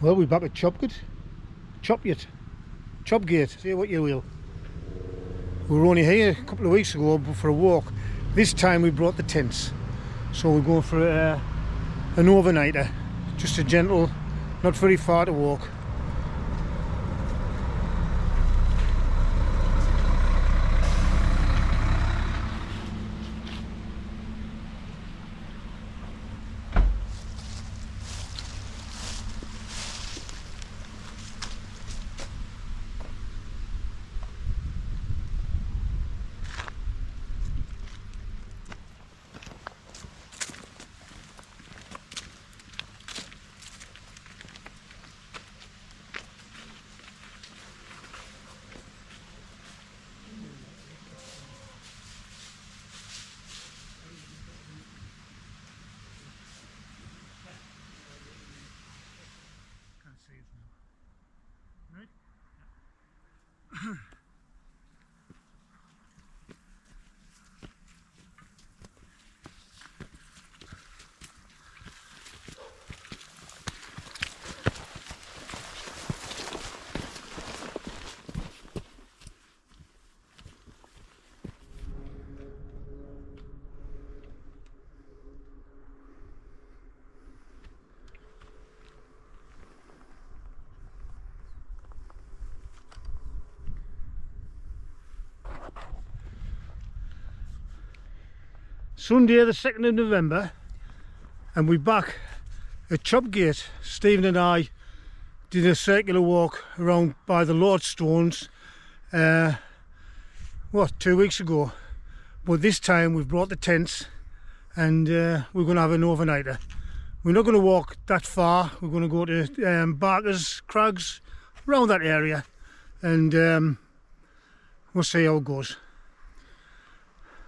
Well, we're back at Chopgate, say what you will. We were only here a couple of weeks ago for a walk. This time we brought the tents, so we're going for an overnighter, just a gentle, not very far to walk. Sunday the 2nd of November, and we're back at Chopgate. Stephen and I did a circular walk around by the Lordstones 2 weeks ago, but this time we've brought the tents and we're going to have an overnighter. We're not going to walk that far. We're going to go to Barker's Crags, around that area, and we'll see how it goes.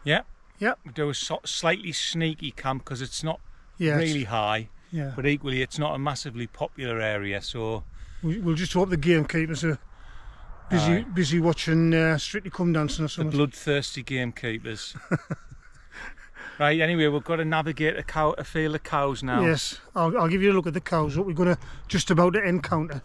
Yeah. Yep. We do a slightly sneaky camp because it's not Yeah, really high, yeah. but equally it's not a massively popular area, so We'll just hope the gamekeepers are busy watching Strictly Come Dancing or the something. bloodthirsty gamekeepers. Right, anyway, we've got to navigate a field of cows now. Yes, I'll give you a look at the cows, what we're going to just about to encounter.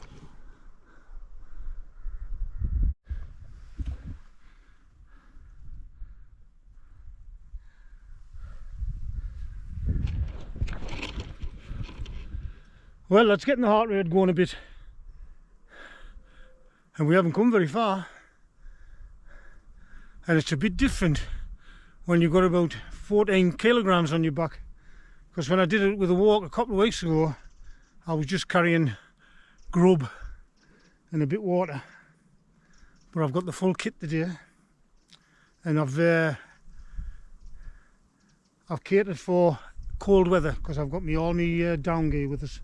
Well, let's get the heart rate going a bit. And we haven't come very far. And it's a bit different when you've got about 14 kilograms on your back. Because when I did it with a walk a couple of weeks ago, I was just carrying grub and a bit of water. But I've got the full kit today. And I've catered for cold weather because I've got all my down gear with us.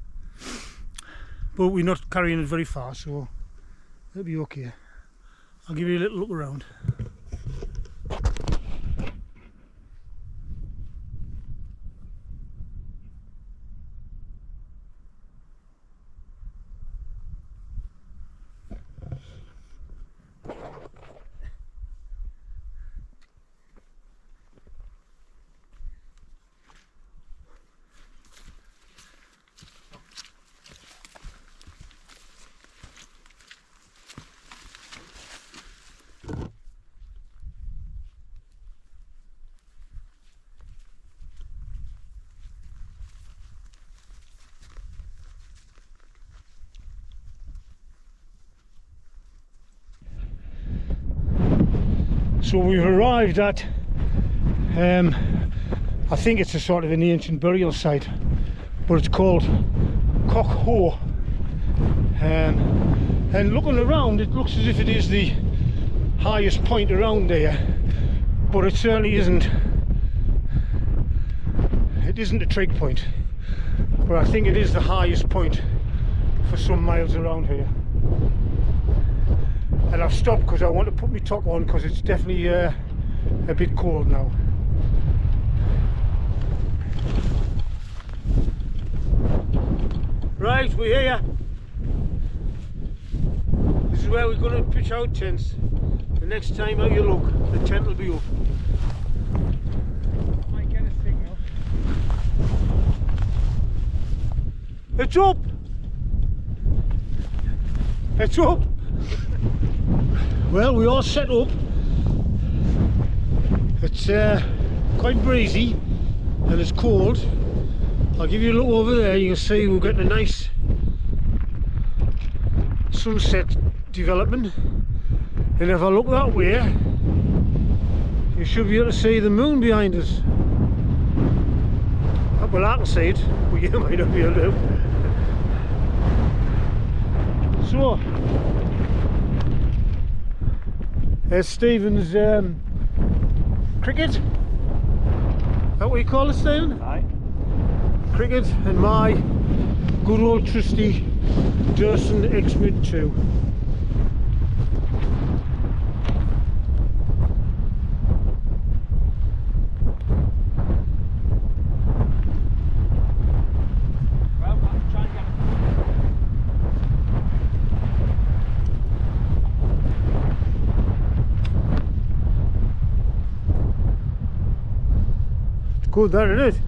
But we're not carrying it very far, so it'll be okay. I'll give you a little look around. So we've arrived at, I think it's a sort of an ancient burial site, but it's called Cock Ho. And looking around, it looks as if it is the highest point around there, but it certainly isn't. It isn't a trig point, but I think it is the highest point for some miles around here. And I've stopped because I want to put my top on because it's definitely a bit cold now. Right, we're here. This is where we're going to pitch our tents. The next time out you look, the tent will be up. Might get a signal. It's up! It's up. Well, we are set up. It's quite breezy and it's cold. I'll give you a look over there. You can see we're getting a nice sunset development. And if I look that way, you should be able to see the moon behind us. Well, I can see it, but you might not be able to. So, there's Stephen's cricket. Is that what you call it, Stephen? Aye. Cricket, and my good old trusty Durston Xmid 2. Good, that isn't it?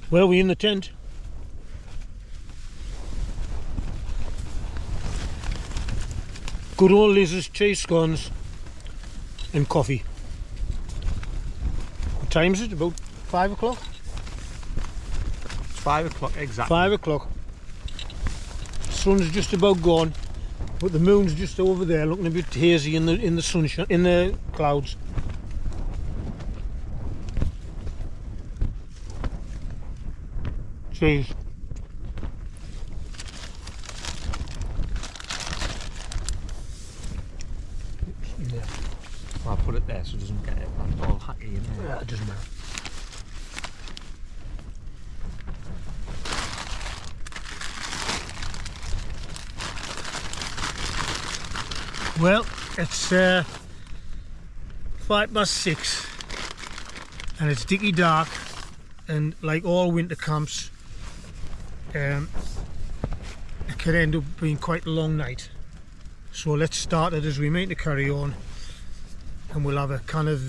Well, we're in the tent. Good old Liz's cheese scones and coffee. What time is it? About 5 o'clock? It's 5 o'clock exactly. 5 o'clock. Sun's just about gone, but the moon's just over there, looking a bit hazy in the sunshine, in the clouds. Cheese. Yeah. Well, I'll put it there so it doesn't get it all hacky in there. Yeah, it doesn't matter. Well, it's 6:05 and it's dicky dark, and like all winter camps, it can end up being quite a long night. So let's start it as we mean to carry on, and we'll have a kind of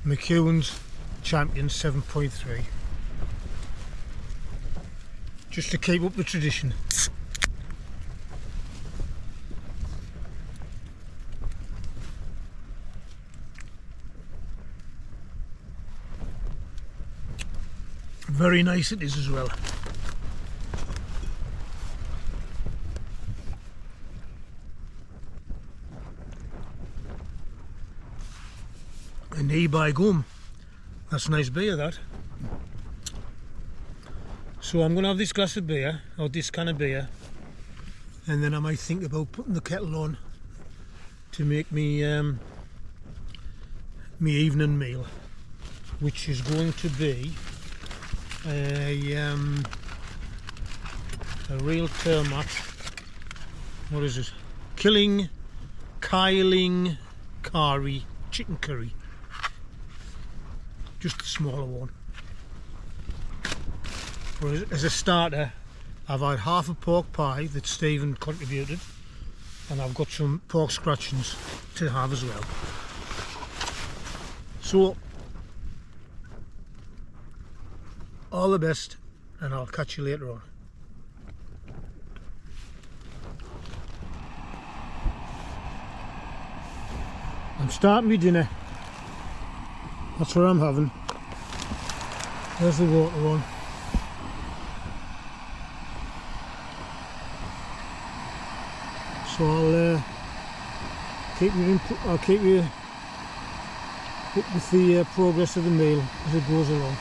McEwen's Champion 7.3 just to keep up the tradition. Very nice it is as well. And knee by gum. That's nice beer, that. So I'm going to have this glass of beer, or this can of beer, and then I might think about putting the kettle on to make me me evening meal, which is going to be a real termat. What is it? Kiling curry, chicken curry. Just a smaller one. As a starter, I've had half a pork pie that Stephen contributed, and I've got some pork scratchings to have as well. So, all the best, and I'll catch you later on. I'm starting my dinner. That's what I'm having. There's the water on. So I'll keep you up with the progress of the meal as it goes along.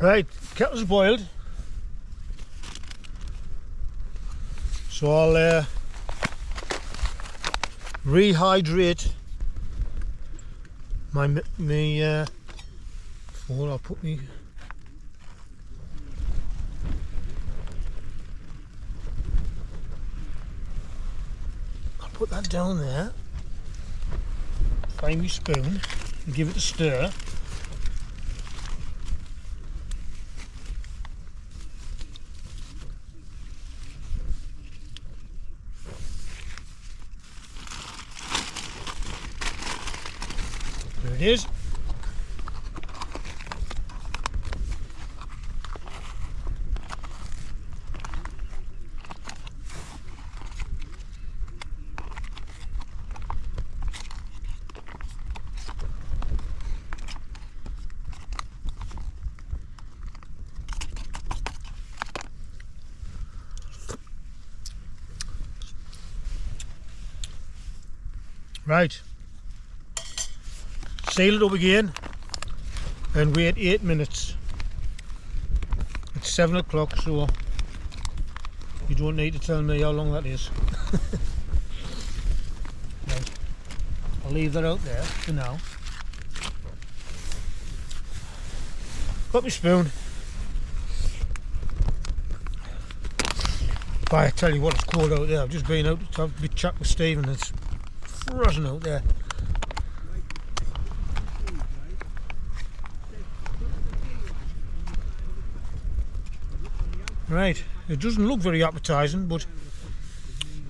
Right, kettle's boiled. So I'll rehydrate my phone. I'll put me. I'll put that down there. Find my spoon and give it a stir. There it is. Right, seal it up again and wait 8 minutes. It's 7 o'clock, so you don't need to tell me how long that is. Right. I'll leave that out there for now. Got my spoon. But I tell you what, it's cold out there. I've just been out to have a bit chat with Stephen. It's frozen out there. Right, it doesn't look very appetising, but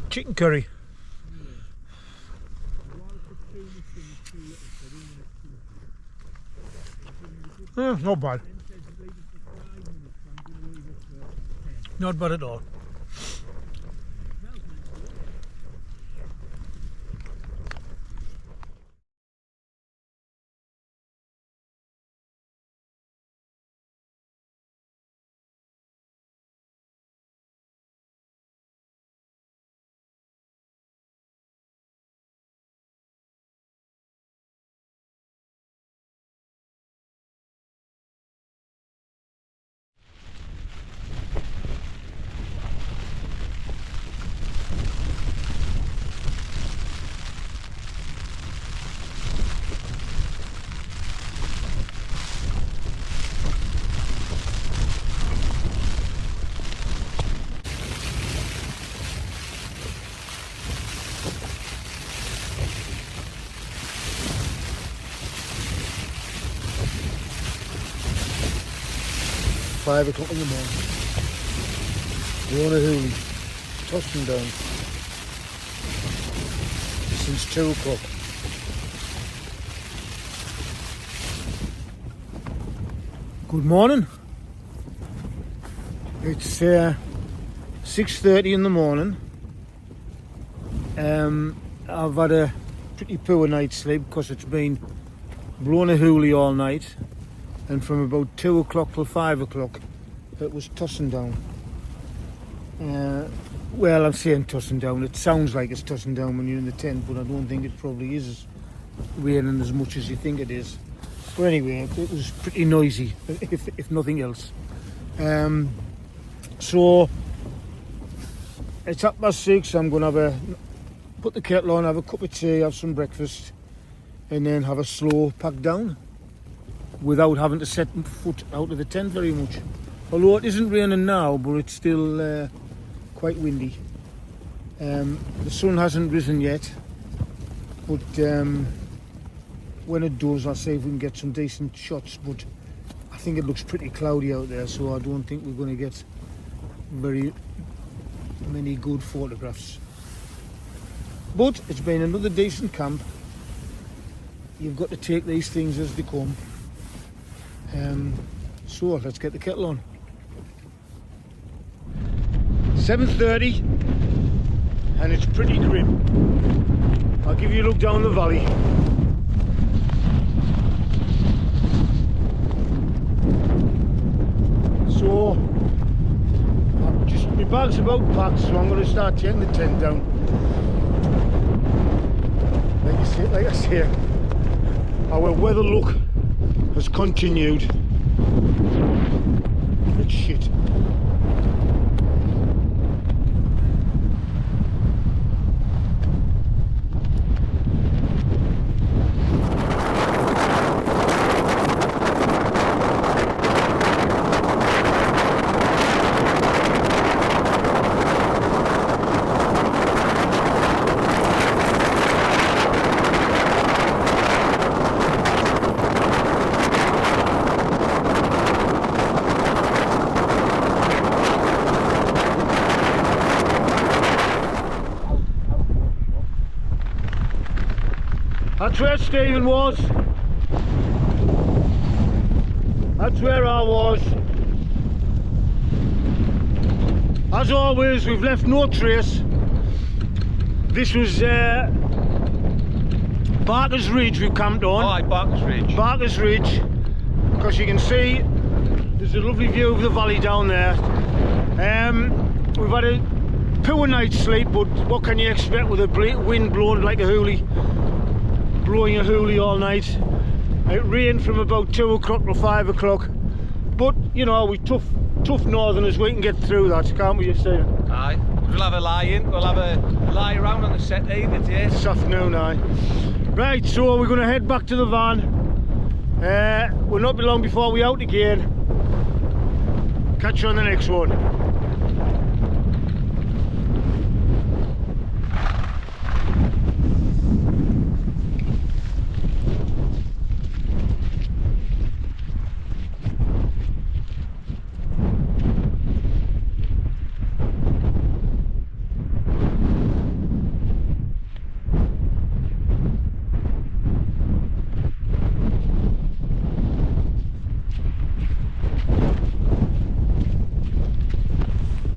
chicken curry. Not bad. Not bad at all. £5 o'clock in the morning. We're on a hoolie, tossing down since 2 o'clock. Good morning. It's 6:30 in the morning. I've had a pretty poor night's sleep because it's been blowing a hoolie all night. And from about 2 o'clock till 5 o'clock it was tossing down. Well, I'm saying tossing down, it sounds like it's tossing down when you're in the tent, but I don't think it probably is raining as much as you think it is. But anyway, it was pretty noisy, if nothing else. So it's 6:30. I'm going to put the kettle on, have a cup of tea, have some breakfast, and then have a slow pack down, without having to set foot out of the tent very much. Although it isn't raining now, but it's still quite windy. The sun hasn't risen yet, but when it does, I'll see if we can get some decent shots. But I think it looks pretty cloudy out there, so I don't think we're going to get very many good photographs. But it's been another decent camp. You've got to take these things as they come. So let's get the kettle on. 7:30 and it's pretty grim. I'll give you a look down the valley. So my bag's about packed, so I'm going to start taking the tent down. Like I say, our weather look has continued. It's shit. That's where Stephen was. That's where I was. As always, we've left no trace. This was Barker's Ridge we camped on. Aye, Barker's Ridge. Barker's Ridge, because you can see there's a lovely view of the valley down there. We've had a poor night's sleep, but what can you expect with a wind blowing like a hoolie, blowing a hoolie all night. It rained from about 2 o'clock till 5 o'clock, but you know, we tough northerners, we can get through that, can't we, Stephen? Aye, we'll have a lie in, we'll have a lie around on the settee today. This afternoon, aye. Right, so we're going to head back to the van. We'll not be long before we're out again. Catch you on the next one.